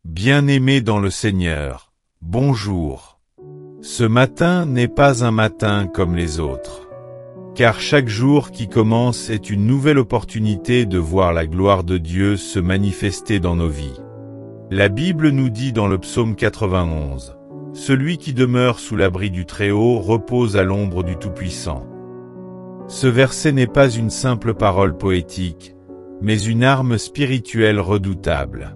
Bien-aimés dans le Seigneur, bonjour. Ce matin n'est pas un matin comme les autres. Car chaque jour qui commence est une nouvelle opportunité de voir la gloire de Dieu se manifester dans nos vies. La Bible nous dit dans le psaume 91, « Celui qui demeure sous l'abri du Très-Haut repose à l'ombre du Tout-Puissant ». Ce verset n'est pas une simple parole poétique, mais une arme spirituelle redoutable.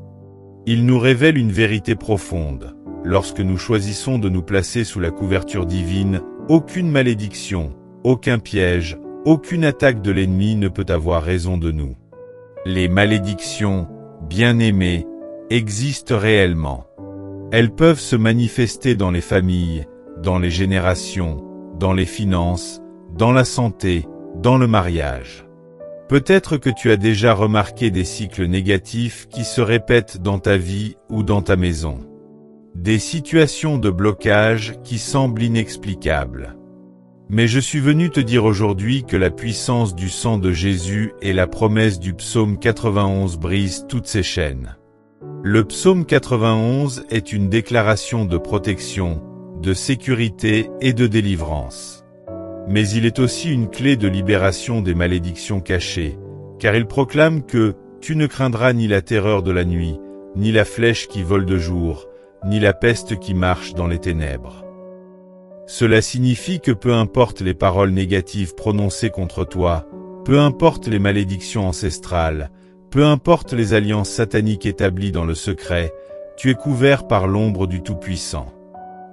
Il nous révèle une vérité profonde. Lorsque nous choisissons de nous placer sous la couverture divine, aucune malédiction, aucun piège, aucune attaque de l'ennemi ne peut avoir raison de nous. Les malédictions, bien-aimés, existent réellement. Elles peuvent se manifester dans les familles, dans les générations, dans les finances, dans la santé, dans le mariage. Peut-être que tu as déjà remarqué des cycles négatifs qui se répètent dans ta vie ou dans ta maison. Des situations de blocage qui semblent inexplicables. Mais je suis venu te dire aujourd'hui que la puissance du sang de Jésus et la promesse du psaume 91 brisent toutes ces chaînes. Le psaume 91 est une déclaration de protection, de sécurité et de délivrance. Mais il est aussi une clé de libération des malédictions cachées, car il proclame que « Tu ne craindras ni la terreur de la nuit, ni la flèche qui vole de jour, ni la peste qui marche dans les ténèbres. » Cela signifie que peu importe les paroles négatives prononcées contre toi, peu importe les malédictions ancestrales, peu importe les alliances sataniques établies dans le secret, tu es couvert par l'ombre du Tout-Puissant.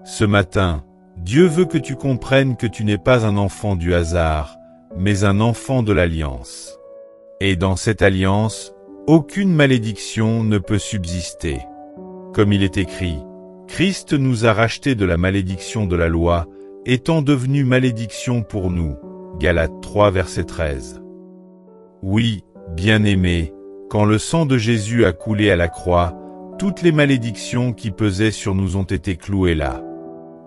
Ce matin, Dieu veut que tu comprennes que tu n'es pas un enfant du hasard, mais un enfant de l'alliance. Et dans cette alliance, aucune malédiction ne peut subsister. Comme il est écrit, Christ nous a rachetés de la malédiction de la loi, étant devenu malédiction pour nous. Galates 3 verset 13. Oui, bien-aimés, quand le sang de Jésus a coulé à la croix, toutes les malédictions qui pesaient sur nous ont été clouées là.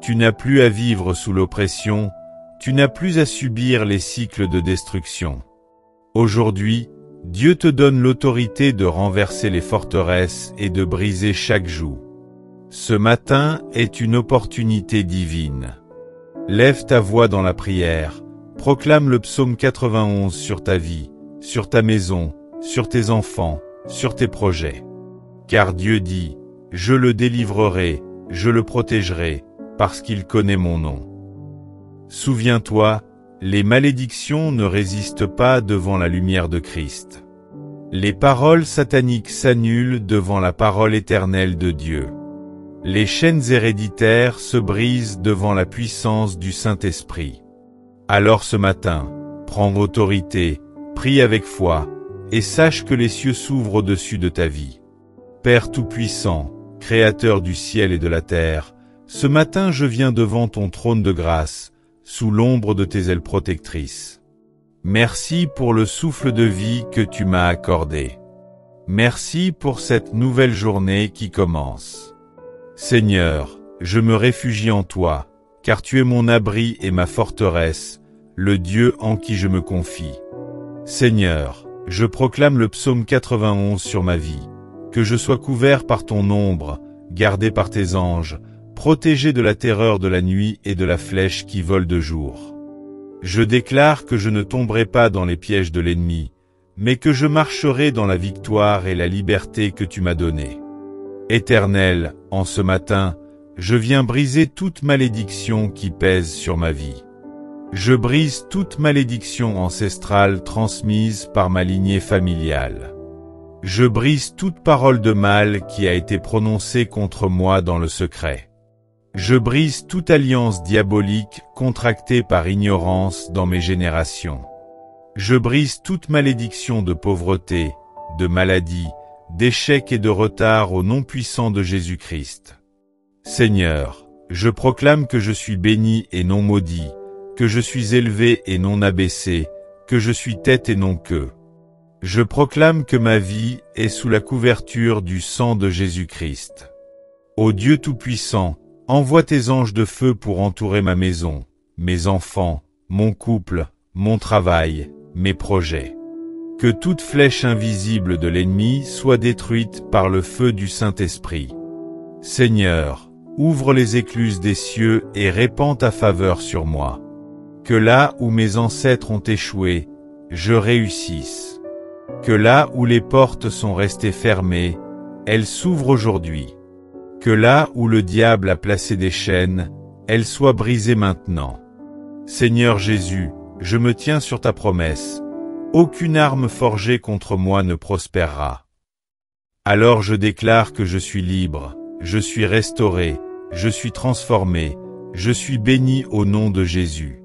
Tu n'as plus à vivre sous l'oppression, tu n'as plus à subir les cycles de destruction. Aujourd'hui, Dieu te donne l'autorité de renverser les forteresses et de briser chaque joug. Ce matin est une opportunité divine. Lève ta voix dans la prière, proclame le psaume 91 sur ta vie, sur ta maison, sur tes enfants, sur tes projets. Car Dieu dit, « Je le délivrerai, je le protégerai, parce qu'il connaît mon nom. » Souviens-toi, les malédictions ne résistent pas devant la lumière de Christ. Les paroles sataniques s'annulent devant la parole éternelle de Dieu. Les chaînes héréditaires se brisent devant la puissance du Saint-Esprit. Alors ce matin, prends autorité, prie avec foi, et sache que les cieux s'ouvrent au-dessus de ta vie. Père Tout-Puissant, Créateur du ciel et de la terre, ce matin je viens devant ton trône de grâce, sous l'ombre de tes ailes protectrices. Merci pour le souffle de vie que tu m'as accordé. Merci pour cette nouvelle journée qui commence. Seigneur, je me réfugie en toi, car tu es mon abri et ma forteresse, le Dieu en qui je me confie. Seigneur, je proclame le psaume 91 sur ma vie, que je sois couvert par ton ombre, gardé par tes anges, protégé de la terreur de la nuit et de la flèche qui vole de jour. Je déclare que je ne tomberai pas dans les pièges de l'ennemi, mais que je marcherai dans la victoire et la liberté que tu m'as donnée. Éternel, en ce matin, je viens briser toute malédiction qui pèse sur ma vie. Je brise toute malédiction ancestrale transmise par ma lignée familiale. Je brise toute parole de mal qui a été prononcée contre moi dans le secret. Je brise toute alliance diabolique contractée par ignorance dans mes générations. Je brise toute malédiction de pauvreté, de maladie, d'échec et de retard au nom puissant de Jésus-Christ. Seigneur, je proclame que je suis béni et non maudit, que je suis élevé et non abaissé, que je suis tête et non queue. Je proclame que ma vie est sous la couverture du sang de Jésus-Christ. Ô Dieu Tout-Puissant, envoie tes anges de feu pour entourer ma maison, mes enfants, mon couple, mon travail, mes projets. Que toute flèche invisible de l'ennemi soit détruite par le feu du Saint-Esprit. Seigneur, ouvre les écluses des cieux et répands ta faveur sur moi. Que là où mes ancêtres ont échoué, je réussisse. Que là où les portes sont restées fermées, elles s'ouvrent aujourd'hui. Que là où le diable a placé des chaînes, elles soient brisées maintenant. Seigneur Jésus, je me tiens sur ta promesse. Aucune arme forgée contre moi ne prospérera. Alors je déclare que je suis libre, je suis restauré, je suis transformé, je suis béni au nom de Jésus.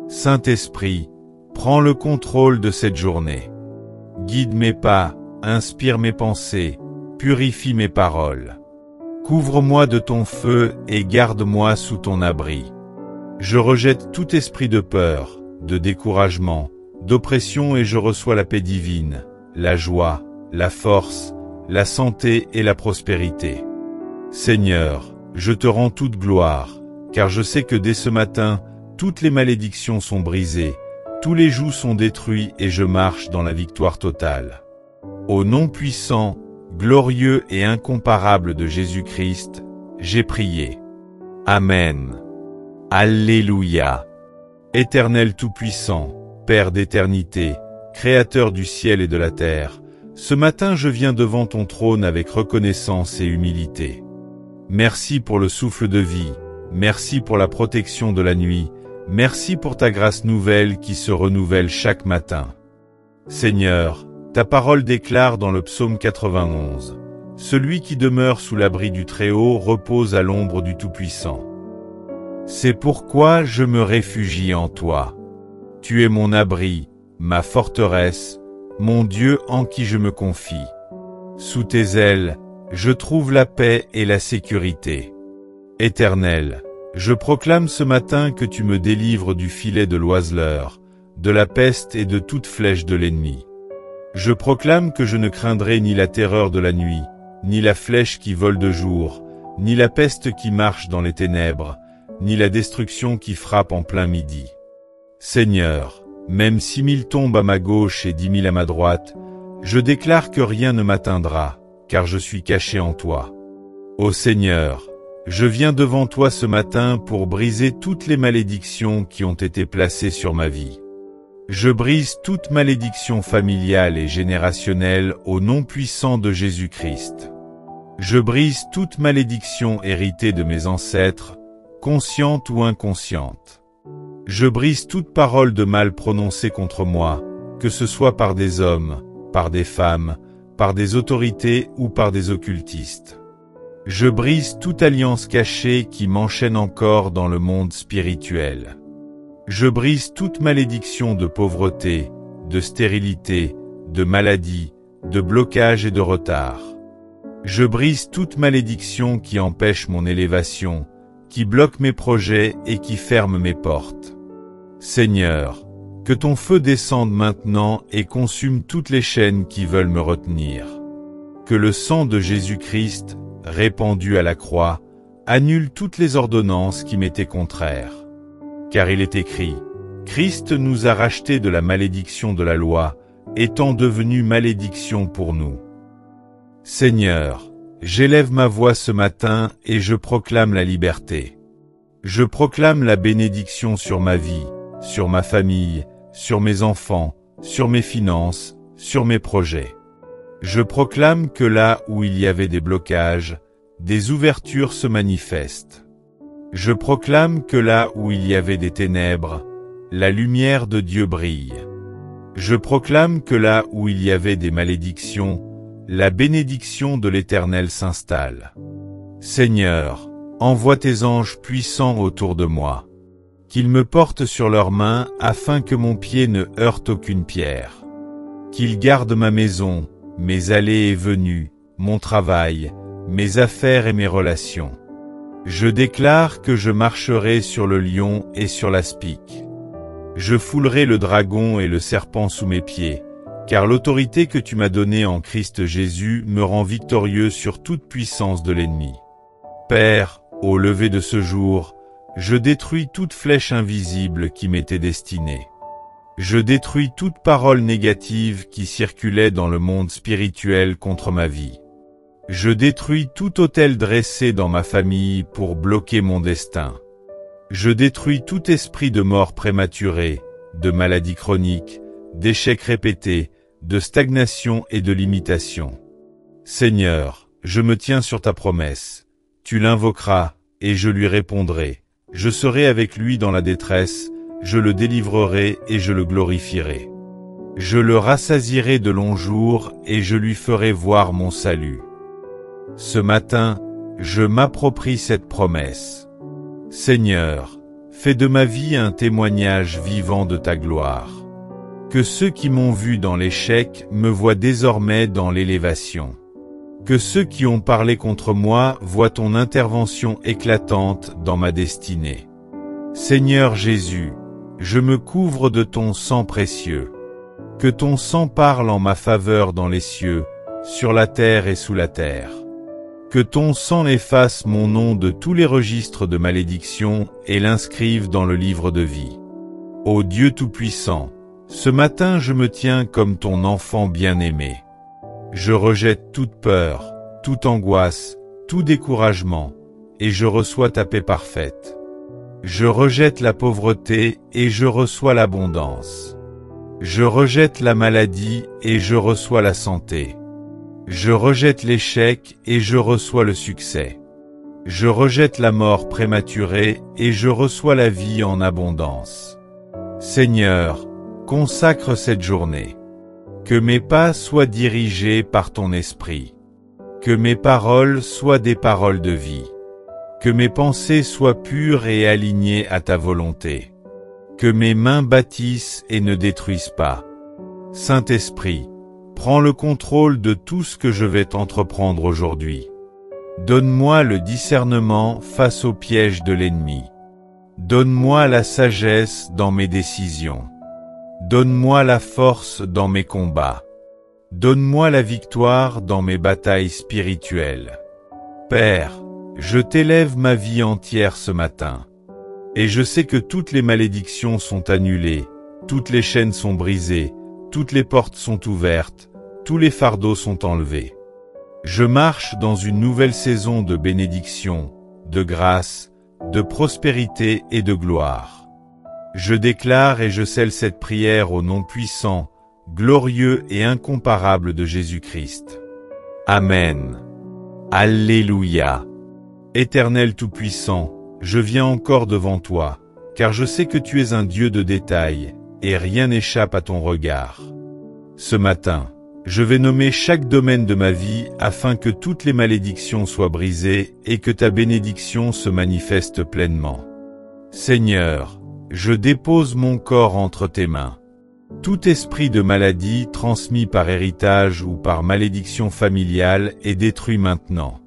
Saint-Esprit, prends le contrôle de cette journée. Guide mes pas, inspire mes pensées, purifie mes paroles. Couvre-moi de ton feu et garde-moi sous ton abri. Je rejette tout esprit de peur, de découragement, d'oppression et je reçois la paix divine, la joie, la force, la santé et la prospérité. Seigneur, je te rends toute gloire, car je sais que dès ce matin, toutes les malédictions sont brisées, tous les jougs sont détruits et je marche dans la victoire totale. Au nom puissant, glorieux et incomparable de Jésus-Christ, j'ai prié. Amen. Alléluia. Éternel Tout-Puissant, Père d'éternité, Créateur du ciel et de la terre, ce matin je viens devant ton trône avec reconnaissance et humilité. Merci pour le souffle de vie, merci pour la protection de la nuit, merci pour ta grâce nouvelle qui se renouvelle chaque matin. Seigneur, ta parole déclare dans le psaume 91, « Celui qui demeure sous l'abri du Très-Haut repose à l'ombre du Tout-Puissant. » C'est pourquoi je me réfugie en toi. Tu es mon abri, ma forteresse, mon Dieu en qui je me confie. Sous tes ailes, je trouve la paix et la sécurité. Éternel, je proclame ce matin que tu me délivres du filet de l'oiseleur, de la peste et de toute flèche de l'ennemi. Je proclame que je ne craindrai ni la terreur de la nuit, ni la flèche qui vole de jour, ni la peste qui marche dans les ténèbres, ni la destruction qui frappe en plein midi. Seigneur, même 6000 tombent à ma gauche et 10 000 à ma droite, je déclare que rien ne m'atteindra, car je suis caché en toi. Ô Seigneur, je viens devant toi ce matin pour briser toutes les malédictions qui ont été placées sur ma vie. Je brise toute malédiction familiale et générationnelle au nom puissant de Jésus-Christ. Je brise toute malédiction héritée de mes ancêtres, consciente ou inconsciente. Je brise toute parole de mal prononcée contre moi, que ce soit par des hommes, par des femmes, par des autorités ou par des occultistes. Je brise toute alliance cachée qui m'enchaîne encore dans le monde spirituel. Je brise toute malédiction de pauvreté, de stérilité, de maladie, de blocage et de retard. Je brise toute malédiction qui empêche mon élévation, qui bloque mes projets et qui ferme mes portes. Seigneur, que ton feu descende maintenant et consume toutes les chaînes qui veulent me retenir. Que le sang de Jésus-Christ, répandu à la croix, annule toutes les ordonnances qui m'étaient contraires. Car il est écrit, Christ nous a rachetés de la malédiction de la loi, étant devenu malédiction pour nous. Seigneur, j'élève ma voix ce matin et je proclame la liberté. Je proclame la bénédiction sur ma vie, sur ma famille, sur mes enfants, sur mes finances, sur mes projets. Je proclame que là où il y avait des blocages, des ouvertures se manifestent. Je proclame que là où il y avait des ténèbres, la lumière de Dieu brille. Je proclame que là où il y avait des malédictions, la bénédiction de l'Éternel s'installe. Seigneur, envoie tes anges puissants autour de moi, qu'ils me portent sur leurs mains afin que mon pied ne heurte aucune pierre. Qu'ils gardent ma maison, mes allées et venues, mon travail, mes affaires et mes relations. Je déclare que je marcherai sur le lion et sur l'aspic. Je foulerai le dragon et le serpent sous mes pieds, car l'autorité que tu m'as donnée en Christ Jésus me rend victorieux sur toute puissance de l'ennemi. Père, au lever de ce jour, je détruis toute flèche invisible qui m'était destinée. Je détruis toute parole négative qui circulait dans le monde spirituel contre ma vie. Je détruis tout autel dressé dans ma famille pour bloquer mon destin. Je détruis tout esprit de mort prématurée, de maladie chronique, d'échecs répétés, de stagnation et de limitation. Seigneur, je me tiens sur ta promesse. Tu l'invoqueras, et je lui répondrai. Je serai avec lui dans la détresse, je le délivrerai et je le glorifierai. Je le rassasierai de longs jours et je lui ferai voir mon salut. Ce matin, je m'approprie cette promesse. Seigneur, fais de ma vie un témoignage vivant de ta gloire. Que ceux qui m'ont vu dans l'échec me voient désormais dans l'élévation. Que ceux qui ont parlé contre moi voient ton intervention éclatante dans ma destinée. Seigneur Jésus, je me couvre de ton sang précieux. Que ton sang parle en ma faveur dans les cieux, sur la terre et sous la terre. Que ton sang efface mon nom de tous les registres de malédiction et l'inscrive dans le livre de vie. Ô Dieu Tout-Puissant, ce matin je me tiens comme ton enfant bien-aimé. Je rejette toute peur, toute angoisse, tout découragement, et je reçois ta paix parfaite. Je rejette la pauvreté et je reçois l'abondance. Je rejette la maladie et je reçois la santé. Je rejette l'échec et je reçois le succès. Je rejette la mort prématurée et je reçois la vie en abondance. Seigneur, consacre cette journée. Que mes pas soient dirigés par ton esprit. Que mes paroles soient des paroles de vie. Que mes pensées soient pures et alignées à ta volonté. Que mes mains bâtissent et ne détruisent pas. Saint-Esprit, prends le contrôle de tout ce que je vais t'entreprendre aujourd'hui. Donne-moi le discernement face aux pièges de l'ennemi. Donne-moi la sagesse dans mes décisions. Donne-moi la force dans mes combats. Donne-moi la victoire dans mes batailles spirituelles. Père, je t'élève ma vie entière ce matin. Et je sais que toutes les malédictions sont annulées, toutes les chaînes sont brisées, toutes les portes sont ouvertes, tous les fardeaux sont enlevés. Je marche dans une nouvelle saison de bénédiction, de grâce, de prospérité et de gloire. Je déclare et je scelle cette prière au nom puissant, glorieux et incomparable de Jésus-Christ. Amen. Alléluia. Éternel Tout-Puissant, je viens encore devant toi, car je sais que tu es un Dieu de détails, et rien n'échappe à ton regard. Ce matin, je vais nommer chaque domaine de ma vie afin que toutes les malédictions soient brisées et que ta bénédiction se manifeste pleinement. Seigneur, je dépose mon corps entre tes mains. Tout esprit de maladie transmis par héritage ou par malédiction familiale est détruit maintenant.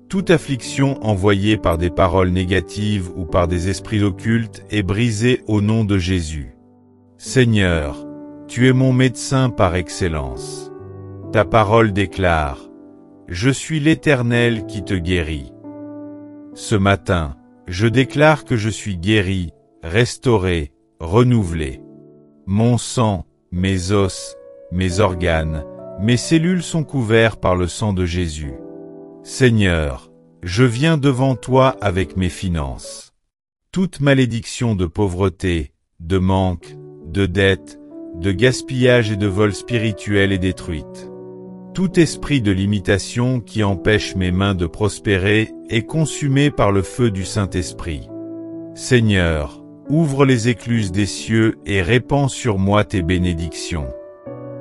Toute affliction envoyée par des paroles négatives ou par des esprits occultes est brisée au nom de Jésus. Seigneur, tu es mon médecin par excellence. Ta parole déclare, « Je suis l'Éternel qui te guérit ». Ce matin, je déclare que je suis guéri, restauré, renouvelé. Mon sang, mes os, mes organes, mes cellules sont couverts par le sang de Jésus. Seigneur, je viens devant toi avec mes finances. Toute malédiction de pauvreté, de manque, de dette, de gaspillage et de vol spirituel est détruite. Tout esprit de limitation qui empêche mes mains de prospérer est consumé par le feu du Saint-Esprit. Seigneur, ouvre les écluses des cieux et répands sur moi tes bénédictions.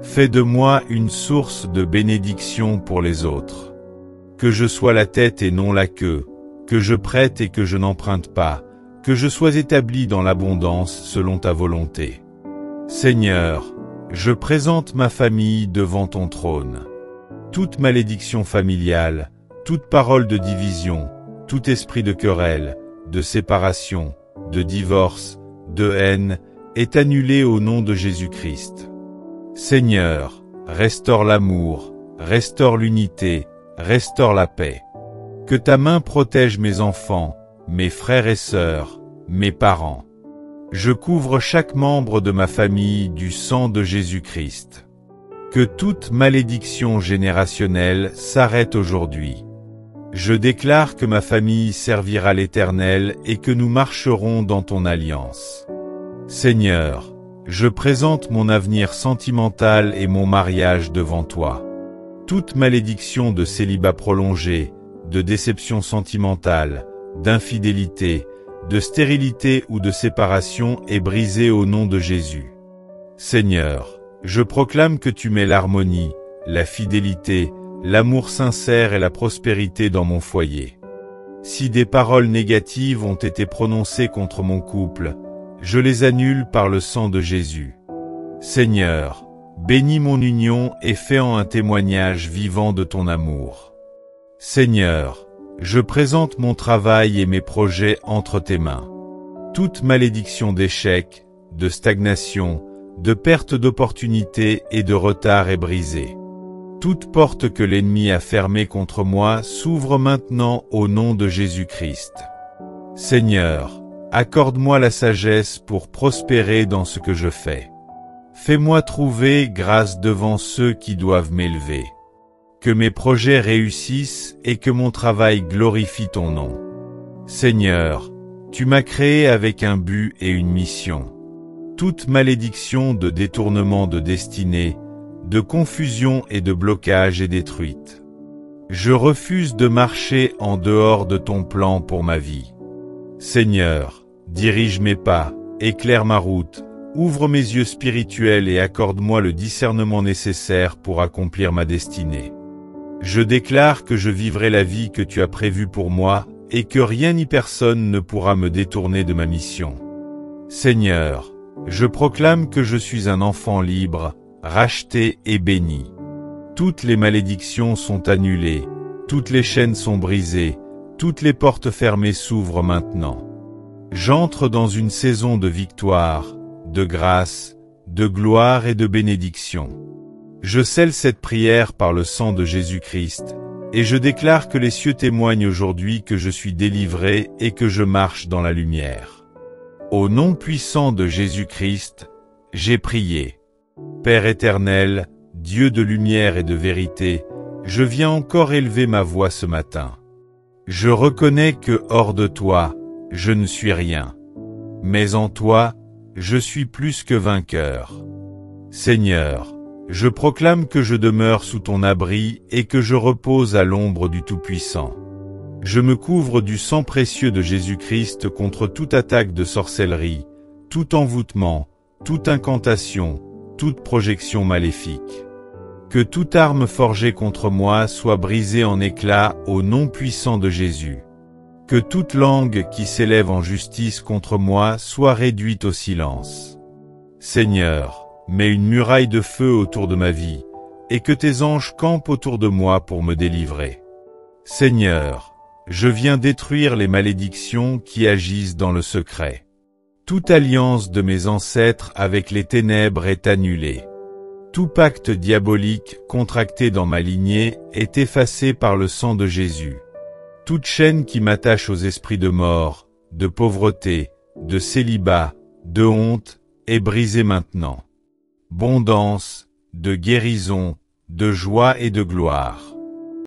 Fais de moi une source de bénédiction pour les autres. Que je sois la tête et non la queue, que je prête et que je n'emprunte pas, que je sois établi dans l'abondance selon ta volonté. Seigneur, je présente ma famille devant ton trône. Toute malédiction familiale, toute parole de division, tout esprit de querelle, de séparation, de divorce, de haine, est annulé au nom de Jésus-Christ. Seigneur, restaure l'amour, restaure l'unité, restaure la paix. Que ta main protège mes enfants, mes frères et sœurs, mes parents. Je couvre chaque membre de ma famille du sang de Jésus-Christ. Que toute malédiction générationnelle s'arrête aujourd'hui. Je déclare que ma famille servira l'Éternel et que nous marcherons dans ton alliance. Seigneur, je présente mon avenir sentimental et mon mariage devant toi. Toute malédiction de célibat prolongé, de déception sentimentale, d'infidélité, de stérilité ou de séparation est brisée au nom de Jésus. Seigneur, je proclame que tu mets l'harmonie, la fidélité, l'amour sincère et la prospérité dans mon foyer. Si des paroles négatives ont été prononcées contre mon couple, je les annule par le sang de Jésus. Seigneur, bénis mon union et fais-en un témoignage vivant de ton amour. Seigneur, je présente mon travail et mes projets entre tes mains. Toute malédiction d'échec, de stagnation, de perte d'opportunités et de retard est brisée. Toute porte que l'ennemi a fermée contre moi s'ouvre maintenant au nom de Jésus-Christ. Seigneur, accorde-moi la sagesse pour prospérer dans ce que je fais. Fais-moi trouver grâce devant ceux qui doivent m'élever. Que mes projets réussissent et que mon travail glorifie ton nom. Seigneur, tu m'as créé avec un but et une mission. Toute malédiction de détournement de destinée, de confusion et de blocage est détruite. Je refuse de marcher en dehors de ton plan pour ma vie. Seigneur, dirige mes pas, éclaire ma route, ouvre mes yeux spirituels et accorde-moi le discernement nécessaire pour accomplir ma destinée. Je déclare que je vivrai la vie que tu as prévue pour moi et que rien ni personne ne pourra me détourner de ma mission. Seigneur, je proclame que je suis un enfant libre, racheté et béni. Toutes les malédictions sont annulées, toutes les chaînes sont brisées, toutes les portes fermées s'ouvrent maintenant. J'entre dans une saison de victoire, de grâce, de gloire et de bénédiction. Je scelle cette prière par le sang de Jésus-Christ, et je déclare que les cieux témoignent aujourd'hui que je suis délivré et que je marche dans la lumière. Au nom puissant de Jésus-Christ, j'ai prié. Père éternel, Dieu de lumière et de vérité, je viens encore élever ma voix ce matin. Je reconnais que hors de toi, je ne suis rien. Mais en toi, je suis plus que vainqueur. Seigneur, je proclame que je demeure sous ton abri et que je repose à l'ombre du Tout-Puissant. Je me couvre du sang précieux de Jésus-Christ contre toute attaque de sorcellerie, tout envoûtement, toute incantation, toute projection maléfique. Que toute arme forgée contre moi soit brisée en éclats au nom puissant de Jésus. Que toute langue qui s'élève en justice contre moi soit réduite au silence. Seigneur, mets une muraille de feu autour de ma vie, et que tes anges campent autour de moi pour me délivrer. Seigneur, je viens détruire les malédictions qui agissent dans le secret. Toute alliance de mes ancêtres avec les ténèbres est annulée. Tout pacte diabolique contracté dans ma lignée est effacé par le sang de Jésus. Toute chaîne qui m'attache aux esprits de mort, de pauvreté, de célibat, de honte, est brisée maintenant. Abondance, de guérison, de joie et de gloire.